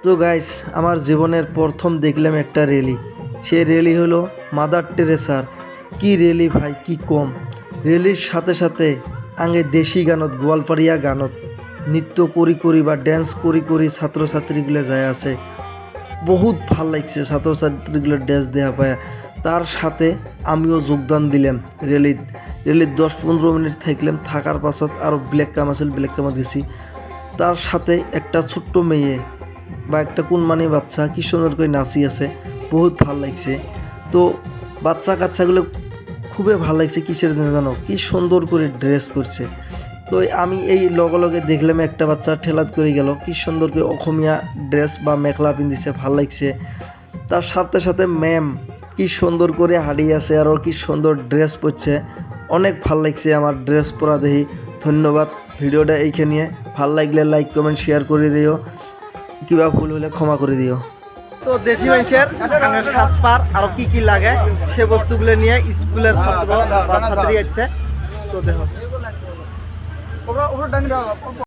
তো গাইস, আমার জীবনের প্রথম দেখলাম একটা র্যালি। সেই র্যালি হলো মাদার টেরেসার। কি র্যালি ভাই, কি কম। র্যালির সাথে সাথে আগে দেশি গানত, গোয়ালপাড়িয়া গানত নৃত্য করি বা ড্যান্স করি ছাত্রছাত্রীগুলো যায় আছে। বহুত ভাল লাগছে ছাত্রছাত্রীগুলোর ড্যান্স দেওয়া পায়। তার সাথে আমিও যোগদান দিলাম র্যালির 10-15 মিনিট থাকলাম। থাকার পাছত আরও ব্ল্যাক কাম আছিল, ব্ল্যাক কামত গেছি। তার সাথে একটা ছোট্ট মেয়ে বা একটা কুনমানি বাচ্চা কি সুন্দর করে নাচি আছে, বহুত ভাল লাগছে। তো বাচ্চা কাচ্চাগুলো খুবই ভাল লাগছে। কিসের জন্য জানো? কি সুন্দর করে ড্রেস করছে। তো আমি এই লগে দেখলাম একটা বাচ্চা ঠেলাত করে গেল, কি সুন্দর করে অসমীয়া ড্রেস বা মেখলা পিন্ধিছে, ভাল লাগছে। তার সাথে সাথে ম্যাম কি সুন্দর করে হাঁড়ি আছে আর কি সুন্দর ড্রেস পরছে, অনেক ভাল লাগছে আমার ড্রেস পরা দেখি। ধন্যবাদ। ভিডিওটা এইখানে ভাল লাগলে লাইক কমেন্ট শেয়ার করে দিও, কিবা ভুল হলে ক্ষমা করে দিও। তো দেশি মানুষের সাজপার আরো কি কি লাগে সে বস্তুগুলো নিয়ে স্কুলের ছাত্র বা ছাত্রী আছে। তো দেখো